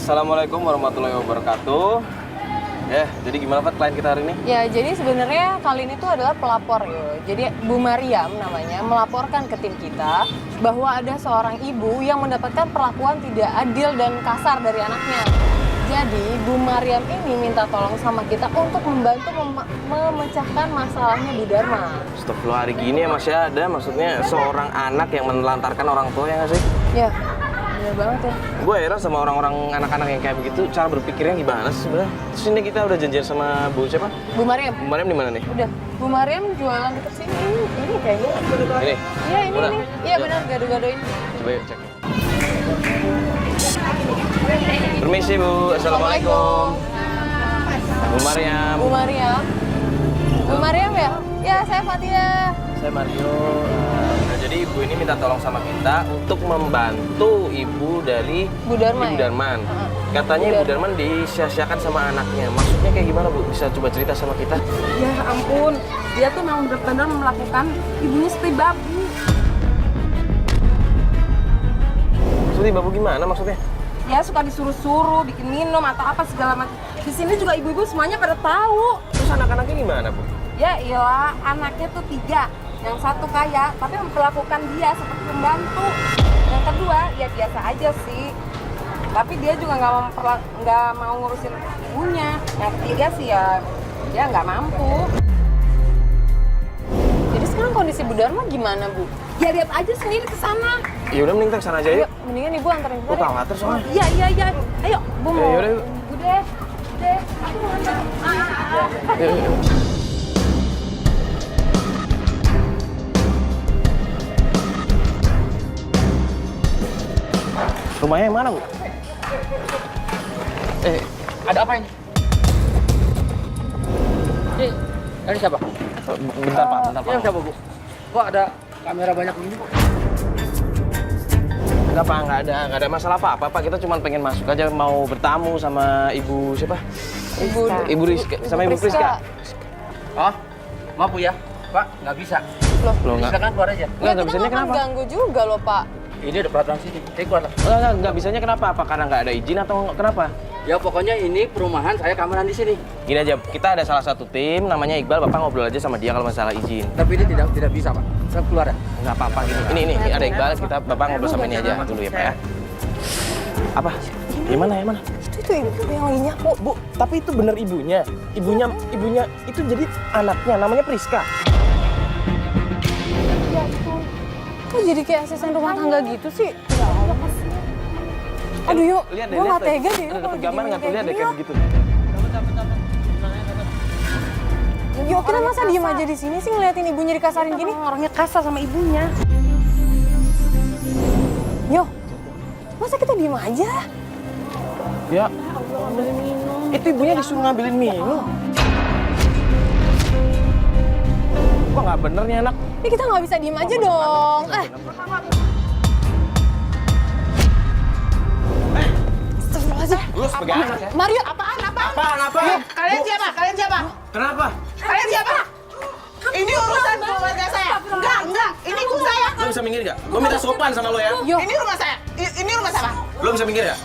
Assalamualaikum warahmatullahi wabarakatuh. Jadi gimana Pak klien kita hari ini? Ya, jadi sebenarnya kali ini tuh adalah pelapor yo. Jadi Bu Mariam namanya melaporkan ke tim kita bahwa ada seorang ibu yang mendapatkan perlakuan tidak adil dan kasar dari anaknya. Jadi Bu Mariam ini minta tolong sama kita untuk membantu memecahkan masalahnya Bu Dharma. Astagfirullah, hari gini ya masih ada, maksudnya seorang anak yang menelantarkan orang tua, ya nggak sih? Ya, bener banget ya. Gue heran sama orang-orang anak-anak yang kayak begitu, cara berpikirnya gimana sih sebenarnya? Terus ini kita udah janjian sama Bu siapa? Bu Mariam. Bu Mariam di mana nih? Udah, Bu Mariam jualan deket sini. Ini kayaknya. Ini? Iya, ini. Udah? Iya benar, gado-gado ini. Coba yuk cek. Permisi Bu, Assalamualaikum. Bu Mariam. Bu Mariam. Bu Mariam ya? Ya, saya Fatia. Saya Mario. Jadi ibu ini minta tolong sama kita untuk membantu ibu dari Bu Dharma. Ibu Ya? Darman. Katanya Ibu Darman disia-siakan sama anaknya. Maksudnya kayak gimana Bu? Bisa coba cerita sama kita? Ya ampun, dia tuh memang benar-benar melakukan ibunya seperti babu. Maksudnya babu gimana maksudnya? Ya suka disuruh-suruh, bikin minum atau apa segala macam. Di sini juga ibu-ibu semuanya pada tahu. Terus anak-anaknya gimana Bu? Ya iyalah, anaknya tuh 3. Yang satu kaya, tapi memperlakukan dia seperti pembantu. Yang kedua, ya biasa aja sih. Tapi dia juga nggak mau ngurusin ibunya. Yang ketiga sih ya, dia nggak mampu. Jadi sekarang kondisi Bu Dharma gimana, Bu? Ya lihat aja sendiri ke sana. Ya udah mending kita kesana aja Ayo, yuk. mendingan Ibu anterin Gue kita. khawatir soalnya. Iya. Ayo, Bu mau. yaudah yuk. Udah. Aku mau antar. Yuk. Rumahnya yang mana Bu? Ada apa ini? Ini siapa? Bentar Pak, bentar Pak. Ini siapa, Bu? Kok ada kamera banyak begini, Bu? Enggak Pak, nggak ada masalah apa-apa Pak. Kita cuma pengen masuk aja, mau bertamu sama Ibu siapa? Ibu Rizka, sama Ibu Priska. Oh, maaf Bu ya. Pak, nggak bisa. Loh nggak? Silakan keluar aja. Nggak kita bisanya nggak akan kenapa? ganggu juga loh, Pak. Ini ada peraturan sini. Saya keluar lah. Nggak bisanya kenapa? Apa karena nggak ada izin atau kenapa? Ya pokoknya ini perumahan, saya keamanan di sini. Gini aja, kita ada salah satu tim namanya Iqbal. Bapak ngobrol aja sama dia kalau masalah izin. Tapi ini tidak bisa, Pak. Saya keluar ya. Nggak apa-apa gini. Ini ada Iqbal. Kita Bapak ngobrol sama ini aja dulu ya Pak ya. Apa? Yang mana? Itu ibu yang lagi nyapu. Bu, tapi itu bener ibunya. Ibunya itu jadi anaknya, namanya Priska. Kok jadi kayak asisten rumah tangga gitu sih? Aduh yuk, Lihat deh, gue lihat nggak tega deh. Ada dapet gambar nggak tuh? Lihat deh kayak begitu. Yuk, kita masa diem aja di sini sih ngeliatin ibunya dikasarin gini? Orangnya kasar sama ibunya. Yo, masa kita diem aja? Ya, itu ibunya disuruh ngambilin minum. Kok nggak bener nih anak? Ini kita nggak bisa diem aja dong. Astagfirullahaladzim. Lu sebagai anak ya? Mario, Apaan? Kalian siapa? Kenapa? Kalian siapa? Ini urusan keluarga saya. Enggak. Ini ibu saya. Lu bisa minggir nggak? Gue minta sopan sama lo ya. yo, Ini rumah saya. Ini rumah siapa? Lu bisa minggir ya?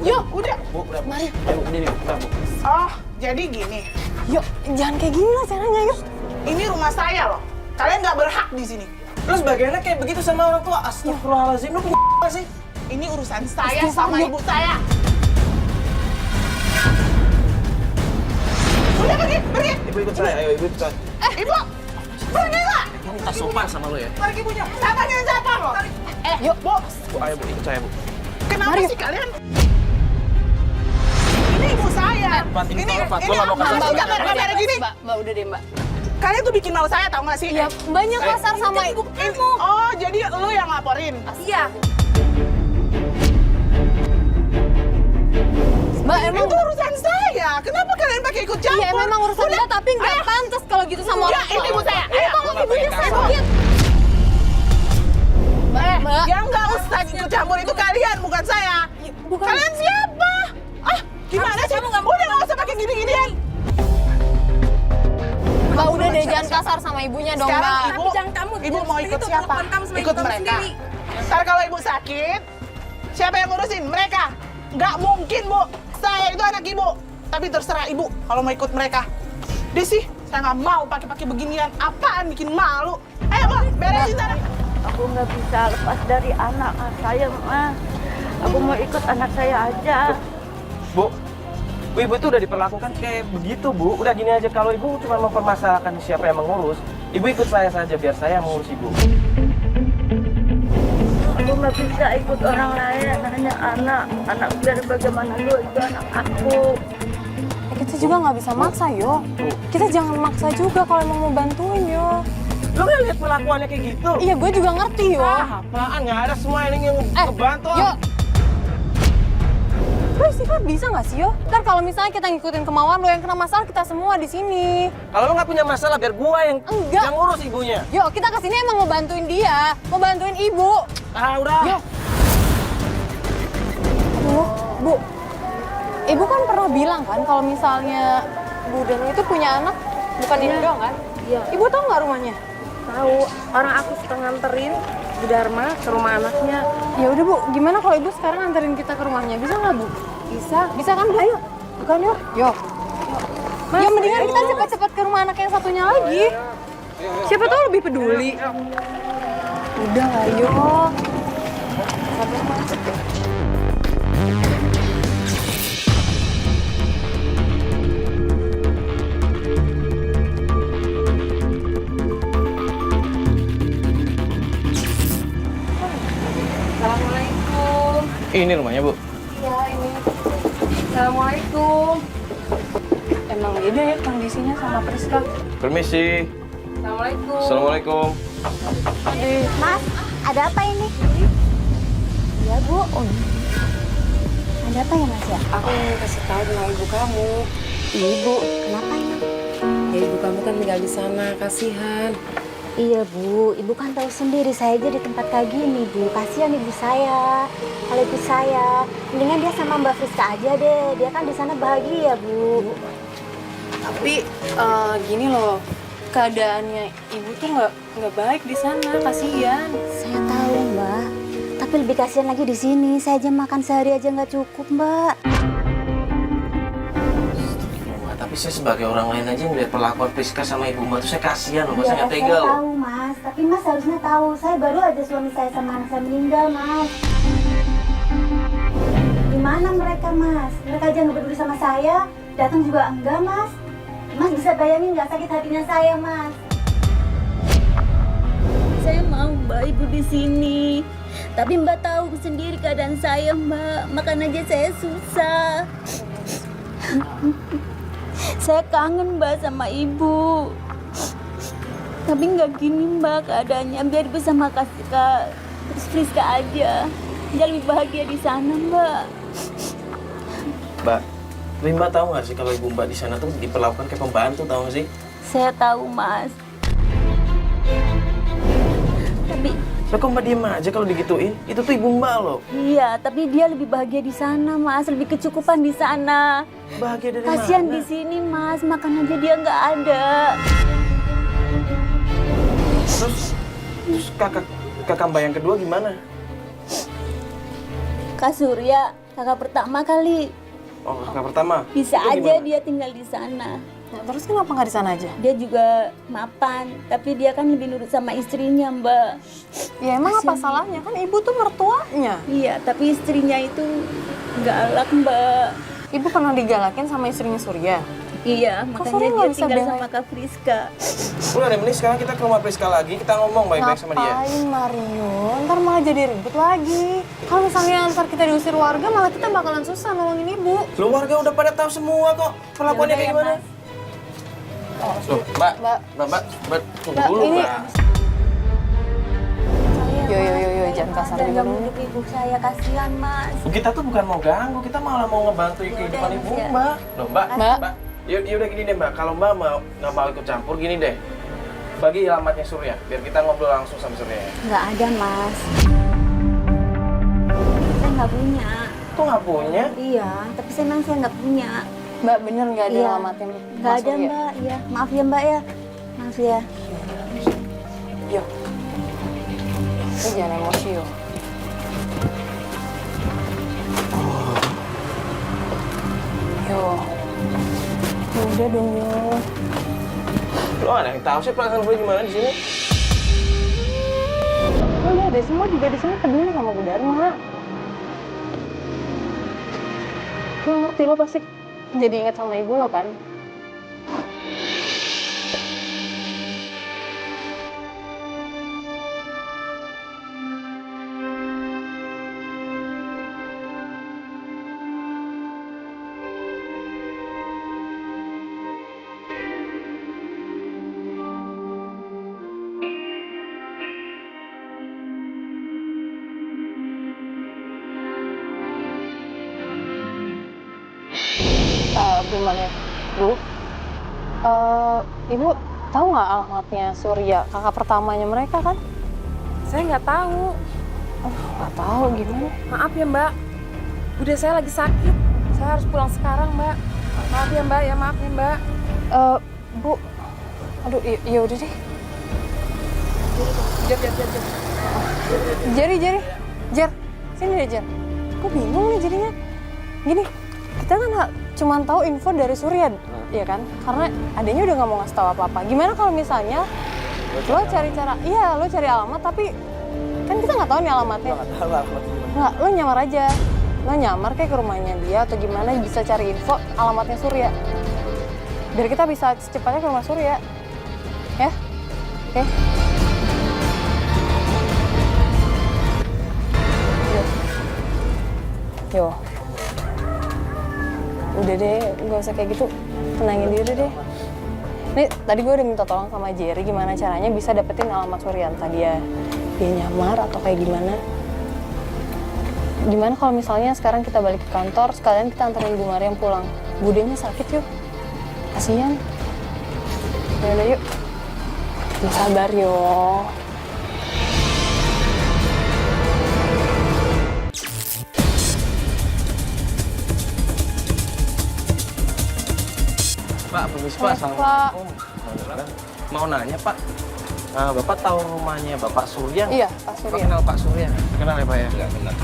yo, Udah. Bu, udah. Mario, Ayo, ini, bentar, Bu. Oh, jadi gini. yo, jangan kayak gini lah caranya yuk. Ini rumah saya loh. Kalian nggak berhak di sini. Lu sebagai anak kayak begitu sama orang tua? Astagfirullahaladzim, lu punya apa sih? Ini urusan saya sama ibu saya. Udah pergi. Ibu ikut saya, ayo ibu ikut saya. Ibu, pergi nggak? Gue minta sopan sama lo ya. Pergi punya. Siapa yang siapa loh? Yuk, Bu, Bu, ayo Bu, ikut saya Bu. kenapa sih kalian? Ini ibu saya. Fat, ini tolong, Fat. Gua nggak mau kasar. Mbak, kamera gini. Mbak, udah deh Mbak. Kalian tuh bikin malu saya, tau nggak sih? Iya, banyak kasar sama ibu kamu. Oh, jadi lu yang laporin? Iya. Mbak, emang Itu urusan saya. Kenapa kalian pakai ikut campur? iya memang urusan kita tapi nggak pantas kalau gitu sama Ya, orang tua. ini ibu saya. Ini kok nggak ibunya pengen kasar. sakit. Mbak, Yang nggak usah ikut campur itu kalian, bukan saya. bukan. Kalian siapa? Ah, gimana sih? Udah nggak usah pakai gini-ginian. Mbak, udah deh jangan kasar sama ibunya dong, Sekarang Mbak. ibu, Tapi jangan kamu, ibu mau seperti ikut itu, siapa? perlakuan kamu sama Ikut ibu kamu mereka. sendiri. Ntar kalau ibu sakit, siapa yang ngurusin? Mereka? Nggak mungkin, Bu. Saya itu anak ibu. Tapi terserah ibu kalau mau ikut mereka. Dia sih, saya nggak mau pakai beginian. Apaan bikin malu. Ayo, Bu, beresin sana. Aku nggak bisa lepas dari anak saya, Ma. Aku mau ikut anak saya aja. Bu, ibu itu udah diperlakukan kayak begitu, Bu. Udah gini aja, kalau ibu cuma mempermasalahkan siapa yang mengurus, ibu ikut saya saja biar saya mengurus ibu. Aku nggak bisa ikut orang lain, hanya anak biar bagaimana lu itu anak aku. Kita juga nggak bisa maksa, yo. Kita jangan maksa juga kalau emang mau bantuin, yo. Lo nggak lihat perlakuannya kayak gitu? Iya, gue juga ngerti, yo. Apaan? Nggak ada semua ini yang ngebantu. Yo. Lo sifat bisa nggak sih, yo? Ntar kalau misalnya kita ngikutin kemauan lo yang kena masalah kita semua di sini. Kalau lo nggak punya masalah, biar gua yang Enggak. yang ngurus ibunya. Yo, kita kesini emang mau bantuin dia, mau bantuin ibu. Ah, udah. Yo. Bu, ibu kan pernah bilang kan kalau misalnya Bu Danu itu punya anak, bukan ini doang kan? Iya. Ibu tahu nggak rumahnya? Tahu, orang aku suka nganterin Bu Dharma ke rumah anaknya. Ya udah Bu, gimana kalau ibu sekarang anterin kita ke rumahnya? Bisa nggak Bu? Bisa. Bisa kan Bu? Ayo, bukan yuk. Yo. Ya mendingan kita cepat-cepat ke rumah anak yang satunya lagi. Siapa tahu lebih peduli. Udah lah, yo. Satu macet deh. Assalamualaikum. Ini rumahnya, Bu. Ya ini. Assalamualaikum. Emang beda ya kondisinya sama Priska. Permisi. Assalamualaikum. Assalamualaikum. Mas, ada apa ini? Ya Bu. Ada apa ya Mas ya? Aku ingin kasih tahu tentang ibu kamu. Ibu, kenapa ini? Ya ibu kamu kan tinggal di sana, kasihan. Iya Bu, Ibu kan tahu sendiri saya aja di tempat kayak gini Bu. Kasihan ibu saya, kalau ibu saya. Mendingan dia sama Mbak Friska aja deh. Dia kan di sana bahagia Bu. Tapi gini loh, keadaannya ibu tuh nggak baik di sana, kasihan. Saya tahu Mbak. Tapi lebih kasihan lagi di sini. Saya aja makan sehari aja nggak cukup Mbak. Wah, tapi saya sebagai orang lain aja ngeliat perlakuan Priska sama ibu Mbak tuh saya kasihan loh, Mas. Saya nggak saya tega loh. tahu Mas. Tapi Mas harusnya tahu. Saya baru aja suami saya sama anak saya meninggal Mas. Gimana mereka Mas? Mereka aja nggak peduli sama saya. Datang juga enggak Mas. Mas bisa bayangin nggak sakit hatinya saya Mas? Saya mau Mbak Ibu di sini. Tapi Mbak tahu sendiri keadaan saya Mbak. Makan aja saya susah. Saya kangen Mbak sama Ibu. Tapi nggak gini Mbak keadaannya. Biar Ibu sama Kak Friska aja. Dia lebih bahagia di sana Mbak. Mbak, tapi Mbak tahu nggak sih kalau ibu Mbak di sana tuh diperlakukan kayak pembantu, tahu nggak sih? Saya tahu Mas. Tapi Lah kok Mbak diem aja kalau digituin? Itu tuh ibu Mbak loh. iya, tapi dia lebih bahagia di sana Mas. Lebih kecukupan di sana. Bahagia dari Kasihan mana? di sini Mas, makan aja dia nggak ada. Terus kakak Mbak yang kedua gimana? Kak Surya, kakak pertama kali. Oh, kakak pertama. Bisa Itu aja gimana? dia tinggal di sana. Nah, terus kenapa nggak di sana aja? Dia juga mapan, tapi dia kan lebih nurut sama istrinya, Mbak. Ya emang apa salahnya? Kan ibu tuh mertuanya. Iya, tapi istrinya itu galak, Mbak. Ibu pernah digalakin sama istrinya Surya. Iya, Kok makanya Surya dia nggak bisa tinggal belain? sama Kak Friska. Udah deh, mending sekarang kita ke rumah Priska lagi, kita ngomong baik-baik sama dia. Ngapain Mario? Ntar malah jadi ribut lagi. Kalau misalnya ntar kita diusir warga, malah kita bakalan susah nolongin ibu. Lu warga udah pada tahu semua kok perlakuannya kayak gimana. Loh, Mbak, tunggu Mbak, dulu, ini- Mbak. Yo, jangan kasar Dan juga nggak dulu. menurut ibu saya, kasihan, Mas. Kita tuh bukan mau ganggu, kita malah mau ngebantu kehidupan Yaudah, ibu Mas, ya. Mbak. Loh, Mbak. Mbak. Yaudah gini deh, Mbak. Kalau Mbak nggak mau ikut campur, gini deh. Bagi alamatnya Surya, biar kita ngobrol langsung sama Surya ya. Nggak ada Mas. Saya nggak punya. Tuh nggak punya? Iya, tapi saya memang saya nggak punya. Mbak, bener nggak ada Iya. alamatnya Nggak Mas ada Surya? Mbak. Iya, maaf ya Mbak ya. Maaf ya. Yo. Lu jangan emosi yo. Yo. Udah dong, Yo. Lo ada yang tahu sih perasaan gue gimana di sini? Udah deh, semua juga di sini peduli sama Bu Dharma. Lo ngerti, lo pasti jadi ingat sama ibu lo kan? Gimana, Bu? Ibu tahu nggak alamatnya Surya, kakak pertamanya mereka kan? Saya nggak tahu. Nggak tahu gimana. Maaf ya Mbak, Bude saya lagi sakit. Saya harus pulang sekarang Mbak. Maaf ya Mbak, ya maaf ya Mbak. Bu, aduh, ya udah deh. Jari, Jar, sini deh Jar. Kok bingung nih jadinya? Gini, kita kan cuma tahu info dari Surya, ya kan? Karena adanya udah nggak mau ngasih tahu apa-apa. Gimana kalau misalnya lo cari cara, iya lo cari alamat, tapi kan kita nggak tahu nih alamatnya. Nggak, lo nyamar aja. Lo nyamar kayak ke rumahnya dia atau gimana bisa cari info alamatnya Surya. Biar kita bisa secepatnya ke rumah Surya. Ya? Oke? Yo. Udah deh, nggak usah kayak gitu. Tenangin diri deh. Nih, tadi gue udah minta tolong sama Jerry gimana caranya bisa dapetin alamat Surya. Entah dia nyamar atau kayak gimana. Gimana kalau misalnya sekarang kita balik ke kantor, sekalian kita anterin Bu Mariam pulang. Budenya sakit yuk. Kasian. Yaudah yuk. Sabar yo. Pak, permisi Pak. Assalamualaikum. Mau nanya Pak, Bapak tahu rumahnya Bapak Surya? Iya, Pak Bapak Surya. kenal Pak Surya? Kenal ya Pak ya? Enggak kenal.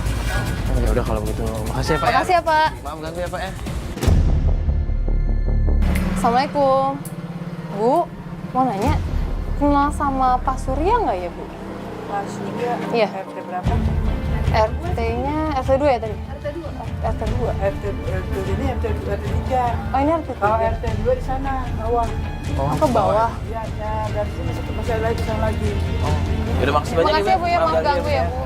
Oh, ya udah kalau begitu. Makasih ya Pak Makasih ya Pak. Maaf ganggu ya Pak ya. Assalamualaikum. Bu, mau nanya, kenal sama Pak Surya nggak ya Bu? Pak Surya, Iya. RT berapa? RT-nya RT2 ya tadi? RT2. RT2. RT ini RT3. Oh ini RT3. Kalau RT2 di sana, bawah. Oh, ke bawah. Iya, ya, dari sini satu masih lagi ke sana lagi. Ya udah makasih banyak Makasih ya Bu ya, maaf ganggu ya Bu.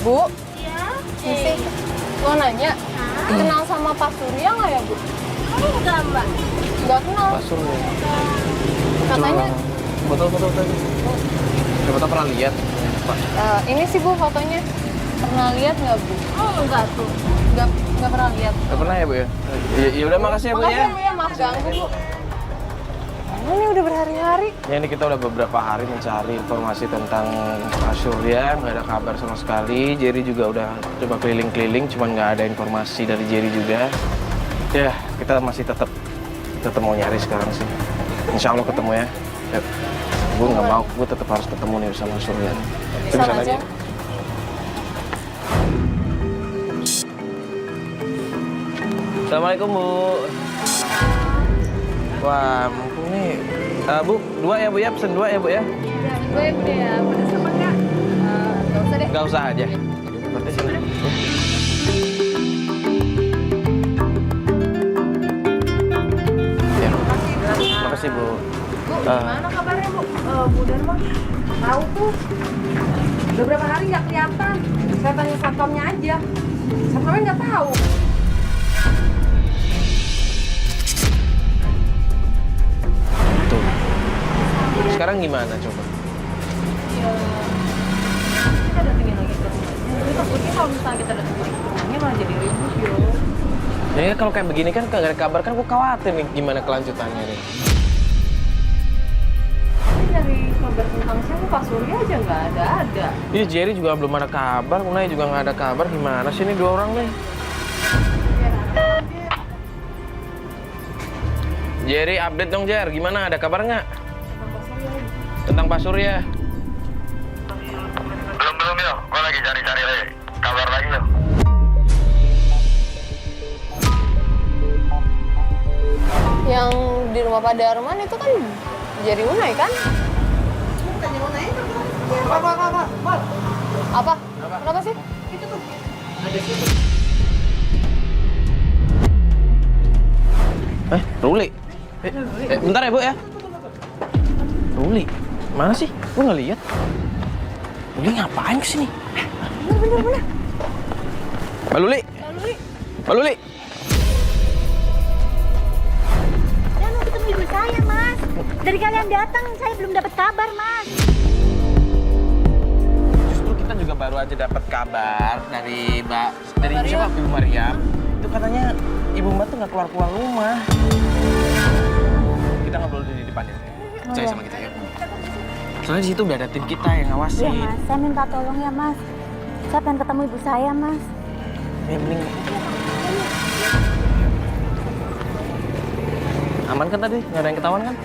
Bu? Iya? Sisi, mau nanya, kenal sama Pak Surya nggak ya Bu? Enggak, Mbak. Nggak kenal. Pak Surya. Katanya, Betul tadi. Siapa tahu pernah lihat Pak. ini sih Bu fotonya. Pernah lihat nggak Bu? Oh, enggak tuh. Nggak pernah lihat. Nggak pernah ya Bu ya? Ya udah makasih ya Bu Makasih ya. ya Bu ya, maaf ganggu Bu. Ini udah berhari-hari. Ya ini kita udah beberapa hari mencari informasi tentang Pak Surya, nggak ada kabar sama sekali. Jerry juga udah coba keliling-keliling, cuman nggak ada informasi dari Jerry juga. Ya kita masih tetap mau nyari sekarang sih. Insya Allah ketemu ya. Ya. Gue nggak mau, gue tetap harus ketemu nih sama Surya. Bisa aja. Assalamualaikum Bu. Wah, mumpung nih. Bu, 2 ya Bu ya, pesen 2 ya Bu ya. Gue ya, pedes apa enggak? Nggak usah deh. Nggak usah aja. Seperti sini. Ya. Makasih Bu. Bu, gimana kabarnya Bu? Bu Dharma? Tahu tuh. Udah berapa hari nggak kelihatan. Saya tanya satpamnya aja. Satpamnya nggak tahu. Tuh. Sekarang gimana coba? Ya, kita datengin lagi ke rumahnya. Tapi takutnya kalau misalnya kita datengin lagi ke rumahnya malah jadi ribut yo. Ya kalau kayak begini kan nggak ada kabar kan gue khawatir nih gimana kelanjutannya nih. Tapi dari kabar tentang siapa Pak Surya aja nggak ada. Iya Jerry juga belum ada kabar, Unai juga nggak ada kabar. Gimana sih ini 2 orang nih? Jerry update dong Jer, gimana ada kabar nggak? Tentang Pak Surya. yo, gue lagi cari-cari kabar lagi yo. Yang di rumah Pak Darman itu kan Jerry Unai kan? Apa? Kenapa sih? Ruli. Bentar ya, Bu ya. Ruli. Mana sih? Gue nggak lihat. Ruli ngapain kesini? Bener. Mbak Luli. Mbak Luli. Saya mau ketemu ibu saya, Mas. Dari kalian datang, saya belum dapat kabar, Mas. Justru kita juga baru aja dapat kabar dari siapa? Ibu Mariam. Itu katanya Ibu Mbak tuh nggak keluar rumah. Kita ngobrol di depan ya. Percaya sama kita ya. Soalnya di situ udah ada tim kita yang ngawasin. Iya, Mas. Saya minta tolong ya, Mas. Saya pengen ketemu ibu saya, Mas. Ya mending. Aman kan tadi? Nggak ada yang ketahuan kan?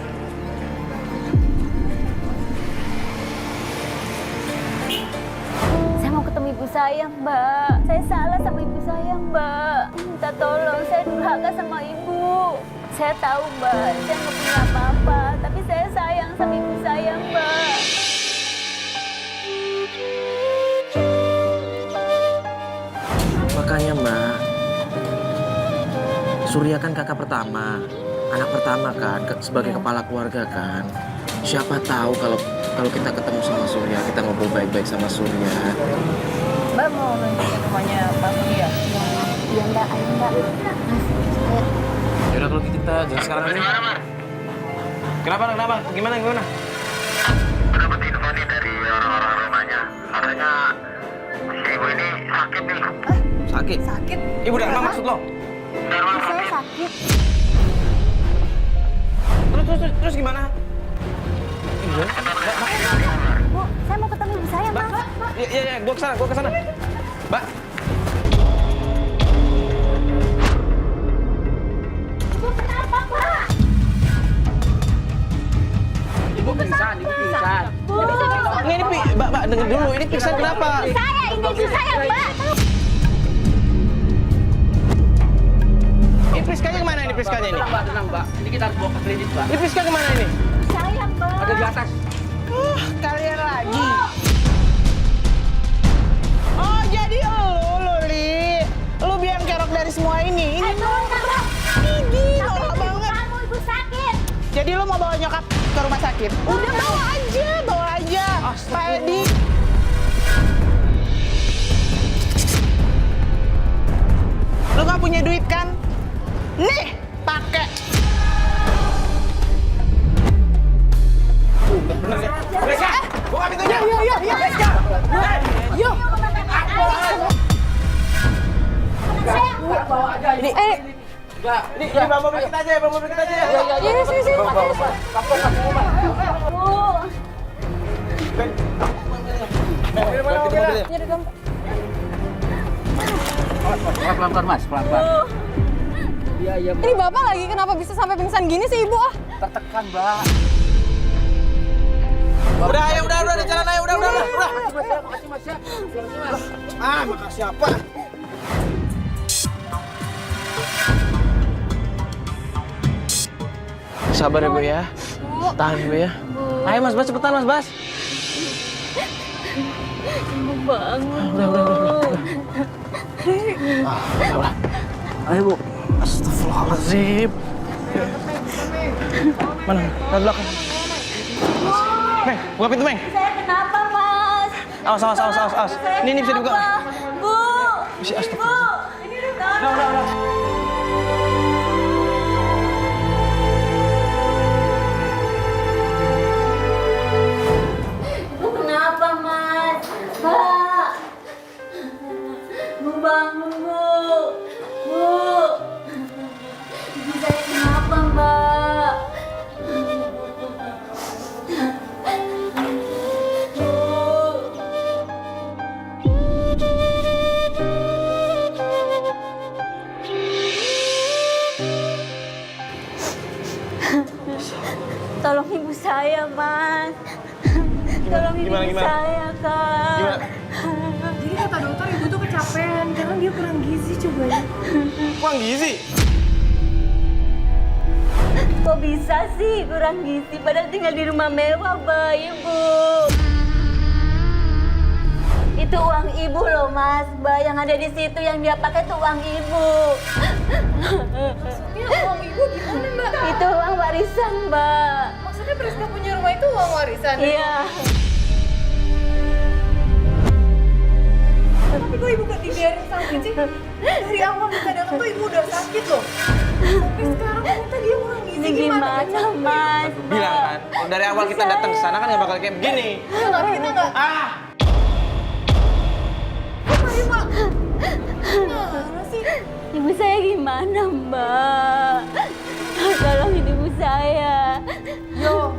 Saya mau ketemu ibu saya, Mbak. Saya salah sama ibu saya, Mbak. Minta tolong, saya durhaka sama ibu. Saya tahu, Mbak, saya nggak punya apa-apa. Tapi saya sayang sama ibu saya, Mbak. Makanya Mbak, Surya kan kakak pertama, anak pertama kan, sebagai kepala keluarga kan. Siapa tahu kalau kita ketemu sama Surya, kita ngobrol baik-baik sama Surya. Mbak mau nunjukin rumahnya Pak Surya? Iya, Mbak. Ayo, Mbak. Mas, ayo. Yaudah kalau gitu kita jalan sekarang aja. Kenapa? Gimana? Gue dapet info nih dari orang-orang rumahnya. Katanya si ibu ini sakit nih. Sakit? Ibu Dharma maksud lo? Darman Saya sakit. Terus gimana? Bu, saya mau ketemu ibu saya, Mas. Iya, gua kesana. Mbak. Bu, kenapa, Pak? Ibu pingsan. Bu, Nggak, ini Mbak, denger dulu. Ini pingsan kenapa? saya, ini ibu saya, Mbak. Ini Priskanya kemana ini Priskanya ini? Tenang, Mbak. Ini kita harus bawa ke klinik, Mbak. Ini Priska kemana ini? Saya, Mbak. Ada di atas. Kalian lagi. Oh, jadi lu, Li. Lu biang kerok dari semua ini. Ini norak banget. Kamu ibu sakit. Jadi lu mau bawa nyokap ke rumah sakit? Udah bawa aja. Pak Edi. Lu nggak punya duit kan? Nih, pakai. Priska! Buka pintunya! Yuk. Ini bawa mobil kita aja ya. Iya, sini. Pelan-pelan, Mas. Pelan-pelan. Iya, Mbak. Ini Bapak lagi kenapa bisa sampai pingsan gini sih, Ibu? Tertekan, Mbak. Udah, di jalan aja, udah. Makasih, Mas. Ya. Mas. Makasih apa? Sabar ya, Bu ya. Tahan, Bu ya. Ayo, Mas Bas, cepetan, Mas Bas. Bangun. Udah. Ayo, Bu. Astagfirullahaladzim. Mana? Ke belakang. Meng, buka pintu, Meng. Saya kenapa, Mas? Awas. Ini bisa dibuka. Bu. Bisa, astagfirullah. Ini udah. Bu, kenapa, Mas? Pak. Bu, bangun, Bu. Bu. Ibu saya kenapa, Mbak? Tolong ibu saya, Mas. Tolong ibu Gimana? saya, Kak. Gimana? kecapean karena dia kurang gizi coba ya. Kurang gizi? Kok bisa sih kurang gizi? Padahal tinggal di rumah mewah, Mbak, Ibu. Itu uang ibu loh, Mas. Mbak, yang ada di situ yang dia pakai itu uang ibu. Maksudnya uang ibu gimana, Mbak? Itu uang warisan, Mbak. Maksudnya Priska punya rumah itu uang warisan? Iya. Tapi kok ibu gak dibiarin sakit sih? Dari awal kita datang tuh ibu udah sakit loh. Sampai sekarang ternyata dia kurang gizi. Ini gimana, Mas? Aku bilang kan, kalau dari awal kita datang ke sana kan nggak bakal kayak begini. Iya, tapi kita nggak. Ah! Ayo, Mak. Gimana sih? Ibu saya gimana, Mbak? Tolongin ibu saya. Yo,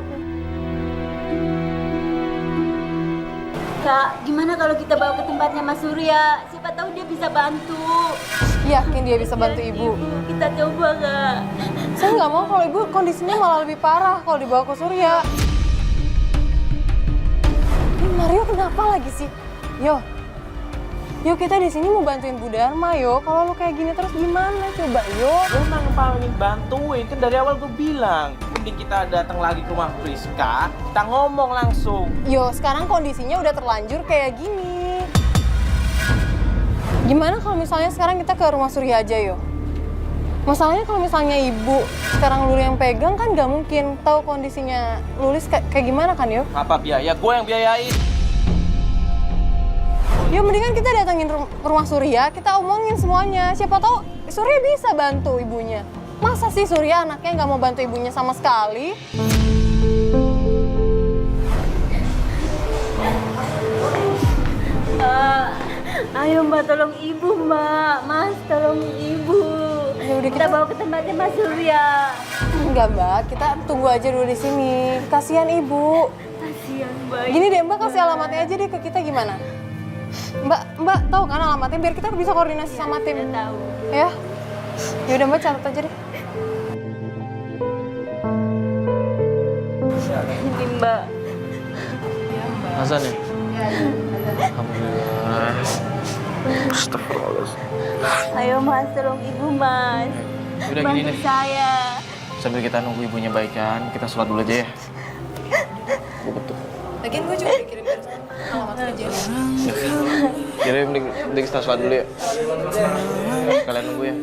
Kak, gimana kalau kita bawa ke tempatnya Mas Surya? Siapa tahu dia bisa bantu. yakin dia bisa bantu ibu? Kita coba, Kak. Saya nggak mau kalau ibu kondisinya malah lebih parah kalau dibawa ke Surya. Ini Mario kenapa lagi sih? Yo kita di sini mau bantuin Bu Dharma yo. Kalau lu kayak gini terus gimana coba yo? Gue emang paling bantuin, kan dari awal gue bilang. Mending kita datang lagi ke rumah Priska, kita ngomong langsung. Yo sekarang kondisinya udah terlanjur kayak gini. Gimana kalau misalnya sekarang kita ke rumah Surya aja yo? Masalahnya kalau misalnya ibu sekarang Luli yang pegang kan nggak mungkin tahu kondisinya Lulis kayak gimana kan yo? Apa biaya? Gue yang biayain. Ya mendingan kita datangin rumah Surya, kita omongin semuanya. Siapa tahu Surya bisa bantu ibunya. Masa sih Surya anaknya nggak mau bantu ibunya sama sekali? Ayo Mbak, tolong ibu Mbak. Mas, tolong ibu. Ya udah Kita bawa ke tempatnya Mas Surya. Enggak Mbak, kita tunggu aja dulu di sini. Kasihan ibu. Kasihan Mbak. Gini deh Mbak, kasih alamatnya aja deh ke kita gimana? Mbak tahu kan alamatnya biar kita bisa koordinasi sama tim. Kita tahu. Ya. Ya udah Mbak catat aja deh. Ini Mbak. Hasan ya? Alhamdulillah. Astagfirullahaladzim. Ayo Mas, tolong ibu Mas. Udah gini Bantu deh. saya. Sambil kita nunggu ibunya baikan, kita sholat dulu aja ya. Betul. Lagian gue juga dikirim alamat kerja. Jadi mending kita sholat dulu ya. Kalian nunggu ya.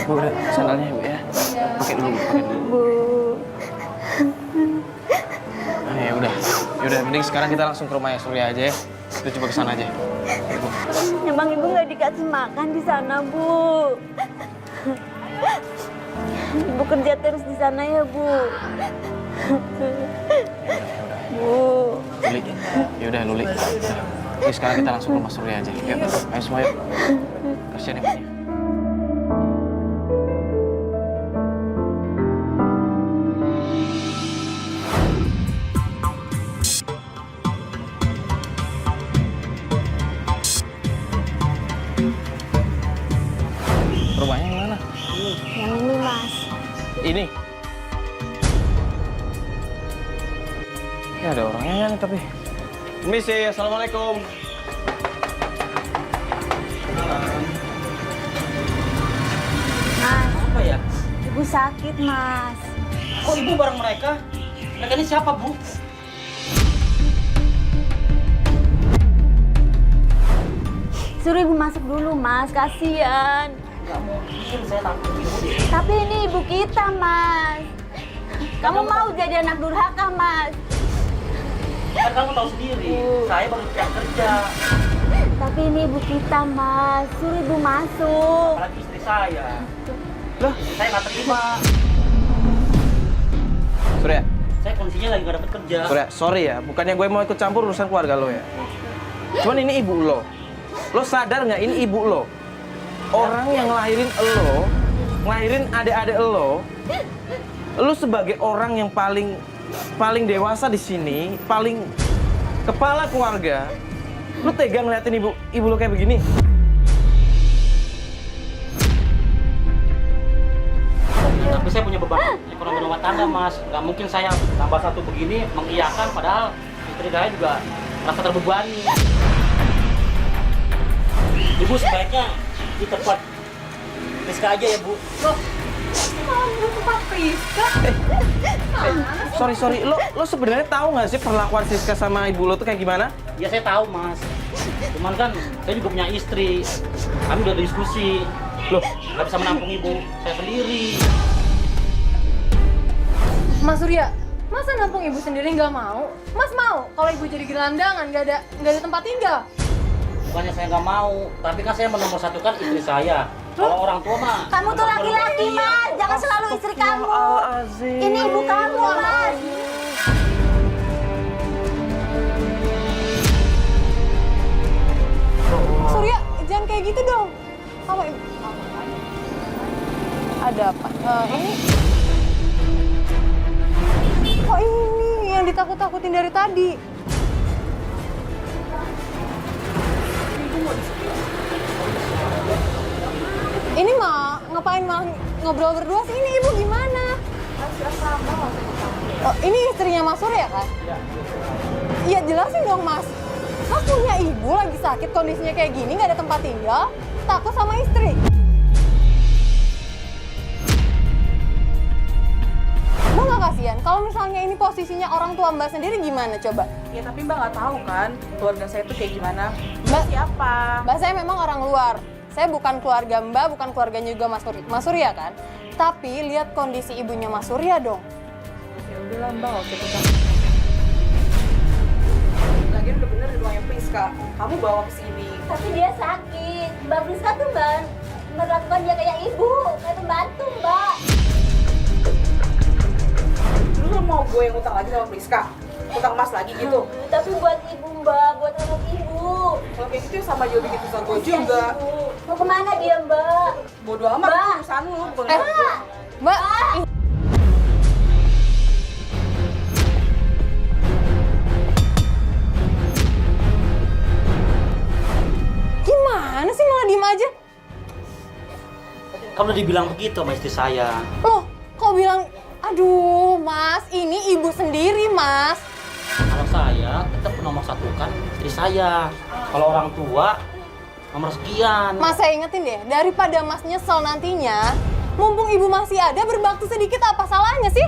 Bu, udah sandalnya Bu ya. Pakai dulu, pakai dulu. Bu. Ya udah, mending sekarang kita langsung ke rumahnya Surya aja ya. Kita coba ke sana aja. Bu. Emang ibu nggak dikasih makan di sana, Bu? Ibu kerja terus di sana ya, Bu. Bu. Luli, yaudah Luli. Udah. Jadi sekarang kita langsung ke rumah Surya aja. Yuk, ayo semua yuk. Kasihan ibunya. Rumahnya yang mana? Yang ini Mas. Ini. Ya ada orangnya ya, tapi. Misi, assalamualaikum. Mas, Apa ya? Ibu sakit, Mas. Kok ibu bareng mereka? Mereka ini siapa, Bu? Suruh ibu masuk dulu, Mas. Kasihan. Nggak mungkin, saya takut ibu deh. Tapi ini ibu kita, Mas. Kamu mau jadi anak durhaka, Mas? Kan kamu tahu sendiri, saya baru kerja. Tapi ini ibu kita, Mas. Suruh ibu masuk. Apalagi istri saya. Lah, Saya nggak terima. Surya, Saya kondisinya lagi nggak dapet kerja. Surya, sorry ya, bukannya gue mau ikut campur urusan keluarga lo ya. Cuman ini ibu lo. Lo sadar nggak ini ibu lo? Orang yang ngelahirin lo, ngelahirin adik-adik lo sebagai orang yang paling dewasa di sini, paling kepala keluarga, lo tega ngeliatin ibu lo kayak begini? Tapi saya punya beban ekonomi rumah tangga, Mas. Nggak mungkin saya tambah satu begini mengiyakan, padahal istri saya juga merasa terbebani. Ibu sebaiknya di tempat Rizka aja ya, Bu. Loh, kamu tempat Rizka? Sorry, lo sebenarnya tahu nggak sih perlakuan Siska sama ibu lo tuh kayak gimana? Ya saya tahu, Mas. Cuman kan saya juga punya istri. Kami udah diskusi. Loh, nggak bisa menampung ibu saya sendiri. Mas Surya, masa nampung ibu sendiri nggak mau? Mas mau kalau ibu jadi gelandangan, nggak ada tempat tinggal? Bukannya saya nggak mau, tapi kan saya menomorsatukan istri saya. Kalau orang tua mah. Kamu tuh laki-laki, Mas. Jangan selalu istri kamu. Ini ibu kamu, Mas. Surya, jangan kayak gitu dong. Apa ibu? Ada apa? Ini. Kok ini yang ditakut-takutin dari tadi? Ini mah ngapain malah ngobrol berdua sih? Ini ibu gimana? Oh, ini istrinya Mas Surya kan? Iya jelasin dong Mas. Mas punya ibu lagi sakit kondisinya kayak gini nggak ada tempat tinggal, takut sama istri. Mbak nggak kasihan? Kalau misalnya ini posisinya orang tua Mbak sendiri gimana coba? Ya tapi Mbak nggak tahu kan keluarga saya tuh kayak gimana. Mbak Siapa? Mbak saya memang orang luar. Saya bukan keluarga Mbak, bukan keluarganya juga Mas Surya kan. Tapi lihat kondisi ibunya Mas Surya dong. Ya udahlah Mbak, oke kita. Lagian udah bener di ruangnya Priska. Kamu bawa ke sini. Tapi dia sakit. Mbak Priska tuh Mbak melakukan dia kayak ibu, kayak pembantu, Mbak. Lu mau gue yang utang lagi sama Priska? Utang emas lagi gitu? Tapi buat ibu, Mbak, buat anak ibu. Kalau kayak gitu sama aja bikin susah gue juga. Mau kemana dia, Mbak? Bodoh amat, Mbak. urusan lu. Bukan Eh, urusan gue. Mbak. Gimana sih malah diem aja? Kamu udah dibilang begitu sama istri saya. Loh, kok bilang, aduh Mas, ini ibu sendiri Mas. Kalau saya tetap menomorsatukan istri saya. Kalau orang tua nomor sekian. Mas saya ingetin deh, daripada Mas nyesel nantinya, mumpung ibu masih ada, berbakti sedikit apa salahnya sih?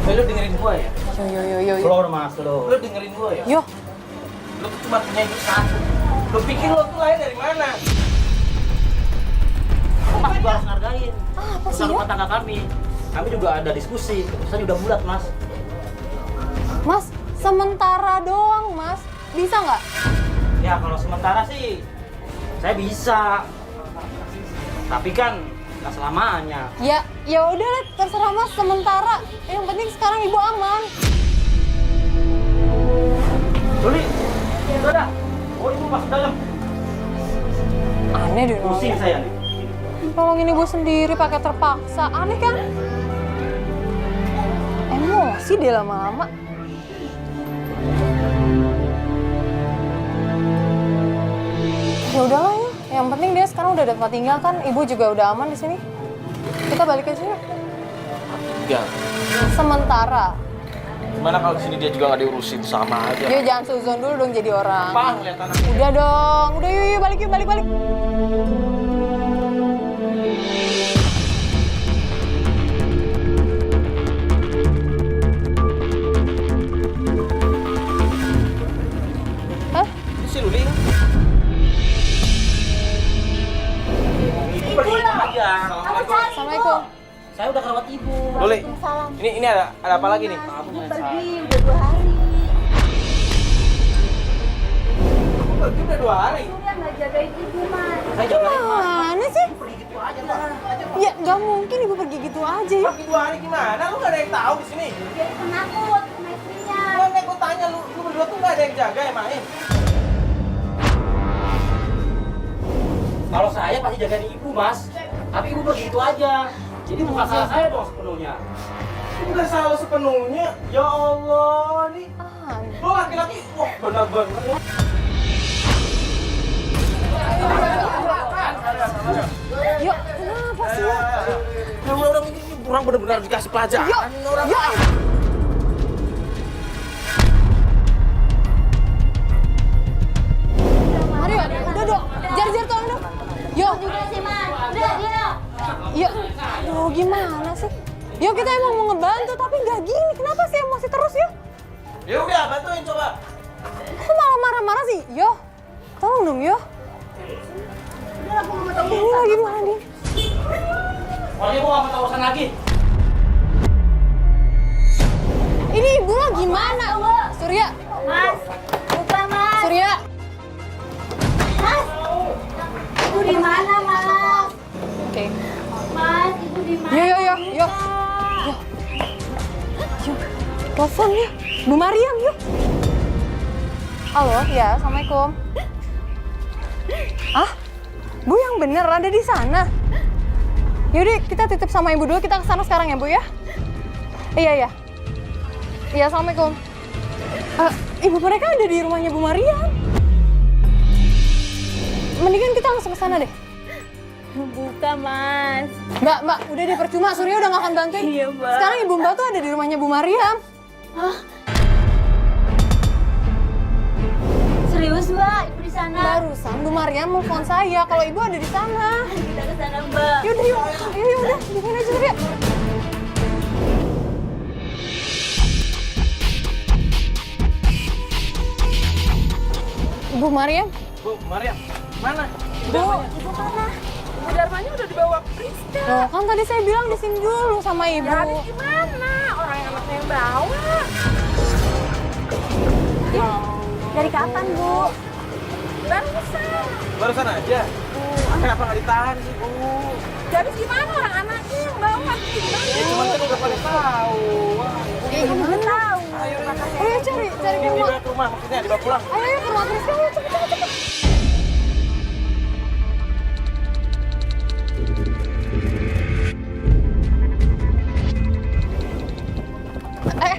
Lu dengerin gua ya? Yo. Keluar Mas, lo. Lu dengerin gua ya? Yo, Lu cuma punya ibu satu. Lu pikir lo tuh lahir dari mana? Mas juga harus ngargain. apa sih Urusan ya? rumah tangga kami. Kami juga ada diskusi. Keputusannya udah bulat, Mas. Mas, sementara doang Mas. Bisa nggak? Ya kalau sementara sih saya bisa. Tapi kan nggak selamanya. Ya udah lah, terserah Mas sementara. Yang penting sekarang ibu aman. Juli, udah. Oh ibu masuk dalam. Aneh deh Pusing saya nih. Tolongin ibu sendiri pakai terpaksa. Aneh kan? Emosi dia lama-lama. Ya udahlah ya. Yang penting dia sekarang udah dapat tinggal kan. Ibu juga udah aman di sini. Kita balik aja ya. Enggak. Sementara. Gimana kalau di sini dia juga nggak diurusin sama aja? Dia jangan suzon dulu dong jadi orang. Apa ngeliat anak? Udah dong. Udah yuk balik. Assalamualaikum. Saya udah kerawat ibu. Luli, ini ada apa lagi nih? Kamu Ibu yang pergi salah. udah 2 hari. Kamu pergi udah 2 hari. Surya nggak jagain ibu, Mas. Saya jagain mas. Mana sih? Ya nggak mungkin ibu pergi gitu aja ya. Pergi 2 hari gimana? Lu nggak ada yang tahu di sini. Dia penakut sama istrinya. Gue tanya lu berdua tuh nggak ada yang jaga ya main. Kalau saya pasti jagain ibu mas. Tapi ibu pergi gitu aja. Jadi bukan salah saya dong sepenuhnya. Ini bukan salah sepenuhnya. Ya Allah nih. Ah, Lu laki-laki, wah benar-benar. yuk, kenapa sih? Ya udah ini kurang benar-benar dikasih pelajaran. Orang Mari, udah dong. Jar tolong dong. Yuk. Juga sih, Mas. Udah, dia. Yuk. Aduh, gimana sih? Yuk, kita emang mau ngebantu, tapi nggak gini. Kenapa sih emosi terus, yuk? Ya udah bantuin coba. Kok malah marah-marah sih? Yo, tolong dong, yo. Ini lagi mandi. Pokoknya ibu nggak mau tahu urusan lagi. Ini ibu lo gimana? Surya. Mas, buka, Mas. Surya. Mas. Ibu di mana, Mas? Oke. Mas, ibu di mana? Yo. Yo. Telepon ya. Bu Mariam, yuk. Halo, ya, Assalamualaikum. Ah, Bu yang bener ada di sana. Yaudah, kita titip sama ibu dulu. Kita ke sana sekarang ya, Bu ya. Iya. Iya, Assalamualaikum. Ibu mereka ada di rumahnya Bu Mariam. Mendingan kita langsung ke sana deh. Buka, Mas. Mbak, udah deh percuma. Surya udah gak akan bantuin. Iya, Mbak. Sekarang ibu Mbak tuh ada di rumahnya Bu Mariam. Hah? Serius, Mbak? Ibu di sana? Barusan Bu Mariam nelfon saya kalau ibu ada di sana. Kita ke sana, Mbak. Yaudah, yuk, di sini aja Surya. Bu Mariam, Bu, Mariam, mana? ibu mana? Ibu Darmanya udah dibawa ke Priska. Loh, kan tadi saya bilang di sini dulu sama ibu. Jadi gimana? Orang yang anaknya yang bawa. Dari kapan, Bu? Barusan. Barusan aja. Kenapa nggak ditahan sih, Bu? Jadi gimana orang anaknya yang bawa? Gimana? Ya cuman kan udah pada tahu. Kamu udah tahu. Ayo cari ke rumah. Dibawa ke rumah, maksudnya dibawa pulang. Ayo ke rumah Priska, ayo cepet.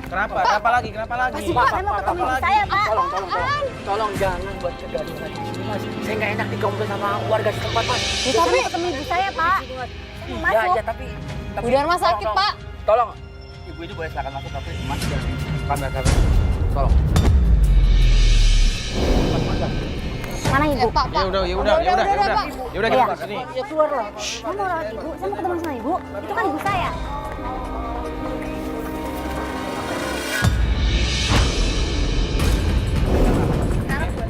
Kenapa? Kenapa lagi? Kenapa lagi? Saya mau ketemu ibu saya, Pak. Tolong jangan buat kegaduhan lagi di sini mas. Saya nggak enak dikomplain sama warga setempat mas. Ya, tapi Ketemu ibu saya, Pak. Iya, iya tapi Bu Dharma sakit, Pak. Tolong, ibu itu boleh silakan masuk tapi mas jangan kamera. Tolong. Mana ibu? Pak. Ya udah. Pak. Ya udah kita Iya. ke sini. Ya keluar loh. Saya mau rawat ibu. Saya mau ketemu sama ibu. Itu kan ibu saya.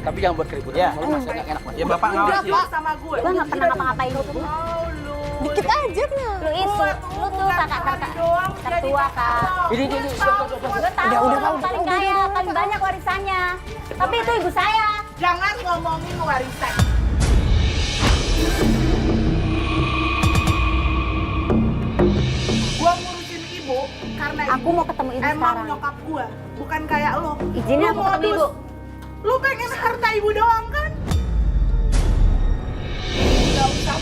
Tapi jangan buat keributan. Ya. Kalau mas nggak enak mas. Ya Bapak Udah, ngawasin. Pak. Sama gue. Gue nggak pernah ngapa-ngapain ibu. Dikit aja kena. Lu itu, lu tuh kakak tertua, Kak. Ini. Gue tahu, Udah, Pak, paling udah, kaya, udah. paling banyak warisannya. Tapi itu ibu saya. Jangan ngomongin warisan. Gua ngurusin ibu karena Aku mau ketemu ibu emang sekarang. nyokap gua, bukan kayak lo. Izinnya Lu aku ketemu modus. ibu. Lu pengen harta ibu doang kan? Gak usah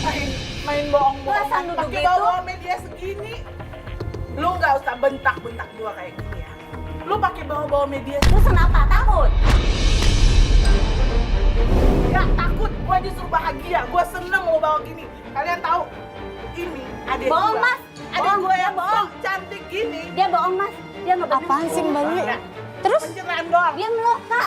main bohong-bohong. Masa nuduh Pakai gitu? bawa media segini. Lu gak usah bentak-bentak gua kayak gini ya. Lu pakai bawa-bawa media Terus kenapa? Takut? Gak takut, gue justru bahagia. Gue seneng mau bawa gini. Kalian tahu, ini adik Bohong, gua. Mas. Adik Bohong, gue dia yang bohong. sok cantik gini. Dia bohong, Mas. Dia nggak bener. Apaan sih Mbak Luli? Ya, Terus? pencitraan doang. Dia meluk, Kak.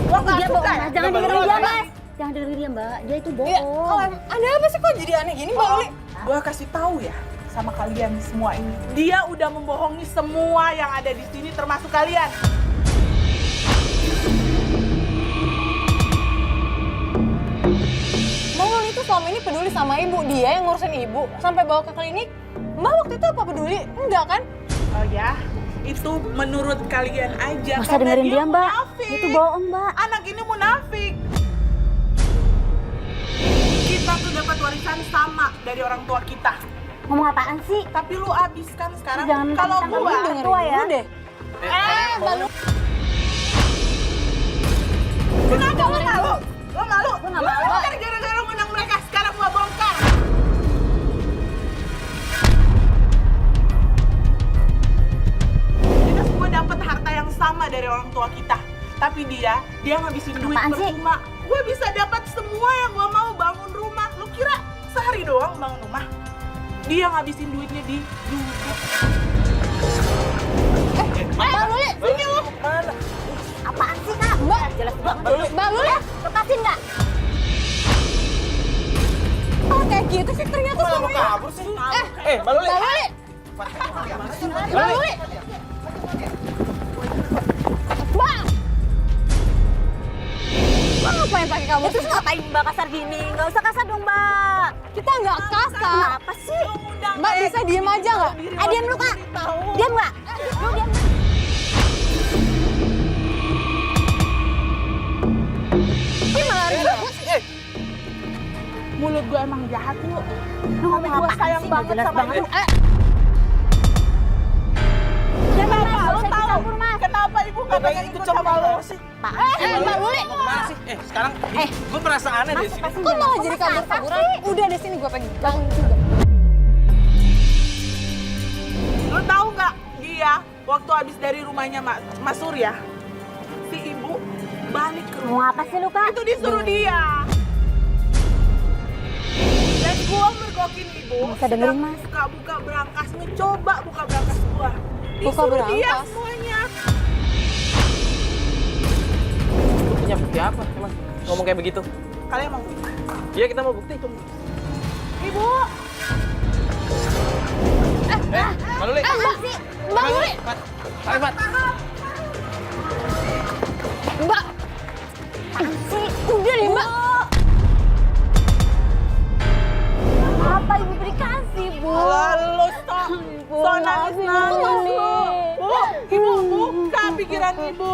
Lo gak Dia suka bohong, ya? Mas. Jangan dengerin dia, Mas. Jangan dengerin dia, Mbak. Dia itu Ya, bohong. kalau ada apa sih kok jadi aneh gini Mbak Luli? Gue kasih tahu ya sama kalian semua ini. Dia udah membohongi semua yang ada di sini termasuk kalian. Mbak Luli ini peduli sama ibu, dia yang ngurusin ibu sampai bawa ke klinik. Mbak waktu itu apa peduli? Enggak kan? Oh ya, itu menurut kalian aja. Masa karena dengerin dia, Mbak? munafik. Itu bohong, Mbak. Anak ini munafik. Kita tuh dapat warisan sama dari orang tua kita. Ngomong apaan sih? Tapi lu abiskan sekarang. Jangan Kalau mentang-mentang gua orang tua ya. deh. Mbak lu. Kenapa lu malu? Lu malu? Gua nggak malu. Gara-gara lu menang mereka, sekarang gua bongkar. Kita semua dapat harta yang sama dari orang tua kita. Tapi dia ngabisin duit Apaan sih? percuma. Gue bisa dapat semua yang gue mau, bangun rumah. Lu kira sehari doang bangun rumah? Dia ngabisin duitnya di duduk. Mbak Luli, Sini lu. Apaan sih, Kak? Mbak, Jelas banget. Mbak Luli. Lepasin nggak? Oh kayak gitu sih ternyata semuanya. kabur sih? Mbak Luli. Mbak Luli. Mbak Luli. Mbak. Mbak ngapain pakai kamu? Terus ngapain Mbak kasar gini? Nggak usah kasar dong, Mbak. Kita nggak kasar. Kenapa sih? Mbak bisa diem aja nggak? Diam lu, Kak. Diam nggak? Lu diam. Gimana ribut? Mulut gue emang jahat lu. Lu ngomong Gue apaan sayang sih? Nggak banget jelas sama banget. lu. Jangan, Mas. Kenapa? Nggak Lu usah tahu? campur, Mas. Kenapa ibu gak pengen ikut sama lu sih? Mbak Luli. Kemana sih? Sekarang gue merasa aneh deh sini. Lepasin Kok jangan. malah jadi kabur-kaburan? Udah deh sini gue pegang juga. Lu tahu nggak dia waktu habis dari rumahnya Mas Surya, si ibu balik ke Ngomong rumah. apa sih lu, Kak? Itu disuruh dia. Dan gua mergokin ibu. Nggak usah dengerin, sedang Mas. Buka-buka berangkas, ngecoba buka berangkas gua. Buka Disuruh dia berangkas? semuanya. Lu punya bukti apa emang? Ngomong kayak begitu? Kalian mau? Iya kita mau bukti. Ibu, Mbak Luli. Mbak Luli. Ayo, Pat. Mbak. Udah deh Mbak. Apa ibu beri kasih, Bu? lalu so nangis-nangis. Ibu, buka pikiran ibu.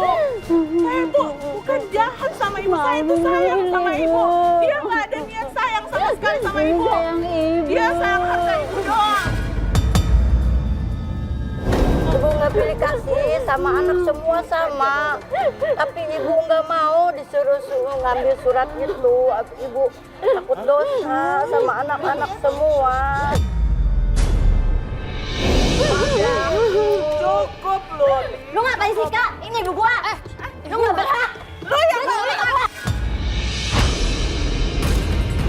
Saya bu, bukan jahat sama ibu. Saya itu sayang sama ibu. Dia nggak ada niat sayang sama sekali sama ibu. Dia sayang harta ibu doang. Ibu nggak pilih kasih sama anak semua sama. Tapi ibu nggak mau disuruh ngambil surat itu. Ibu takut dosa sama anak-anak semua. Cukup loh. Lu ngapain sih, Kak? Ini ibu gua. Lu nggak berhak. Lu yang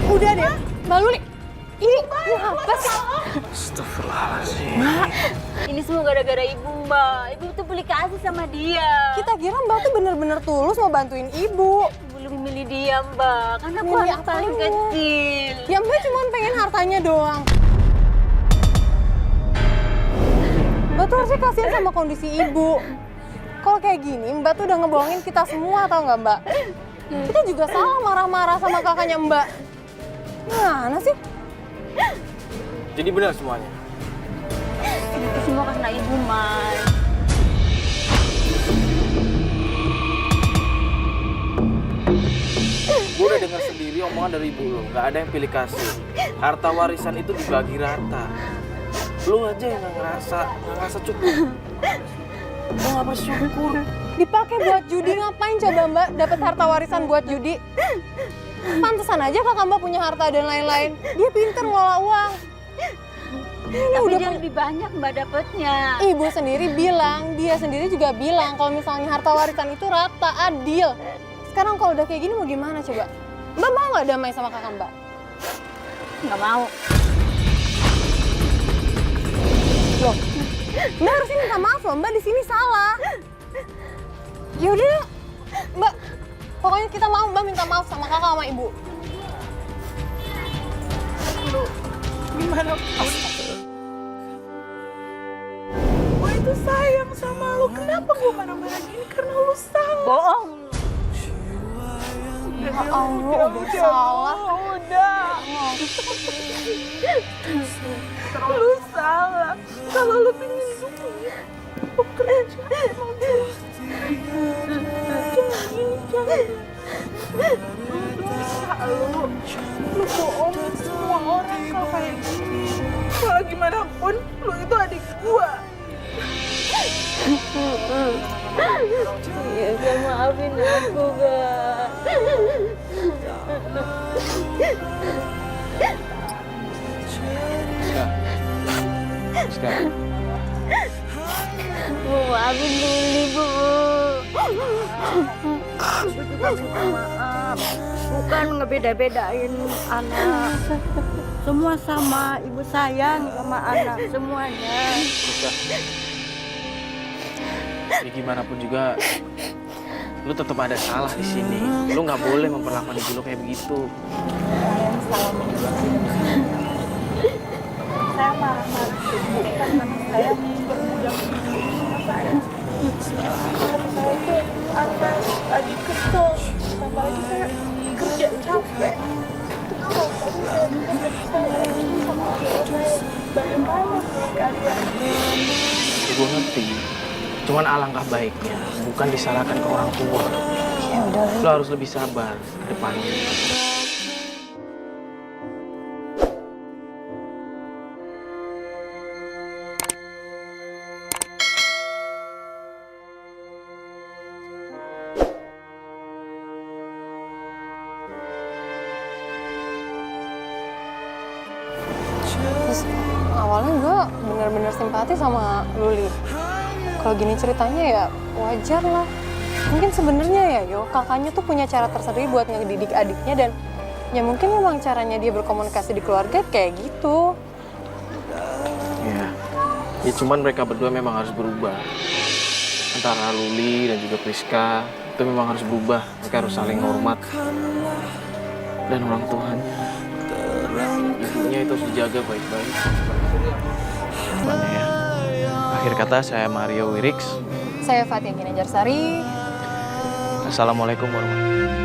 Udah deh. Mbak Luli. Ini apa sih? Astagfirullahaladzim. Ini semua gara-gara ibu, Mbak. Ibu tuh beli kasih sama dia. Kita kira Mbak tuh bener-bener tulus mau bantuin ibu. Ibu lebih milih dia, Mbak. Karena aku Milih anak apa paling lu? kecil. Ya Mbak cuma pengen hartanya doang. Mbak tuh harusnya kasihan sama kondisi ibu. Kalau kayak gini, Mbak tuh udah ngebohongin kita semua, tau nggak Mbak? Kita juga salah marah-marah sama kakaknya Mbak. Gimana sih? Jadi benar semuanya. Itu semua karena ibu, Mas. Gue udah dengar sendiri omongan dari ibu lo. Gak ada yang pilih kasih. Harta warisan itu dibagi rata. Lu aja yang gak ngerasa cukup. Lu gak bersyukur. Dipakai buat judi, ngapain coba Mbak dapat harta warisan buat judi? Pantesan aja kakak Mbak punya harta dan lain-lain. Dia pinter ngelola uang. Ini Tapi udah dia lebih banyak, Mbak, dapatnya. Ibu sendiri bilang, dia sendiri juga bilang kalau misalnya harta warisan itu rata, adil. Sekarang kalau udah kayak gini mau gimana coba? Mbak mau nggak damai sama kakak Mbak? Nggak mau. Loh, Mbak harusnya minta maaf loh, Mbak di sini salah. Ya udah, Mbak. Pokoknya kita mau Mbak minta maaf sama kakak sama ibu. Lu gimana? Gue itu sayang sama lu. Kenapa gue marah-marah gini? Karena lu salah. Bohong. Udah, Allah, udah salah. Udah. Lu salah. Kalau lu pengen duit, lu kerja sama gue. Jangan gini, jangan. Lu dosa lu bohongin semua orang kalau kayak gini. Kalau gimana pun, lu itu adik gua. Iya, Kak, maafin aku, Kak. Rizka. Bu, maafin Luli, Bu. Aku juga minta maaf. Bukan ngebeda-bedain anak. Semua sama, ibu sayang sama anak semuanya. Rizka. Ya gimana pun juga, lu tetap ada salah di sini. Lu nggak boleh memperlakukan ibu lu kayak begitu. Saya marah-marah ke ibu karena saya berbudak sama saya. Saya itu anak lagi kesel, tambah lagi saya kerja capek. Kalau tadi saya bekerja saya sama saya bagaimana kalian? Gue ngerti. Cuman alangkah baiknya bukan disalahkan ke orang tua. Ya udah, Lu harus lebih sabar ke depannya. terus awalnya gue bener-bener simpati sama Luli. Kalau gini ceritanya ya wajar lah. Mungkin sebenarnya ya kakaknya tuh punya cara tersendiri buat ngedidik adiknya dan ya mungkin memang caranya dia berkomunikasi di keluarga kayak gitu. Ya. Ya cuman mereka berdua memang harus berubah. Antara Luli dan juga Priska itu memang harus berubah. Mereka harus saling hormat. Dan orang tuanya, ibunya itu harus dijaga baik-baik. Gimana ya? Akhir kata saya Mario Wiriks. Saya Fatia Ginanjarsari. Assalamualaikum warahmatullahi wabarakatuh.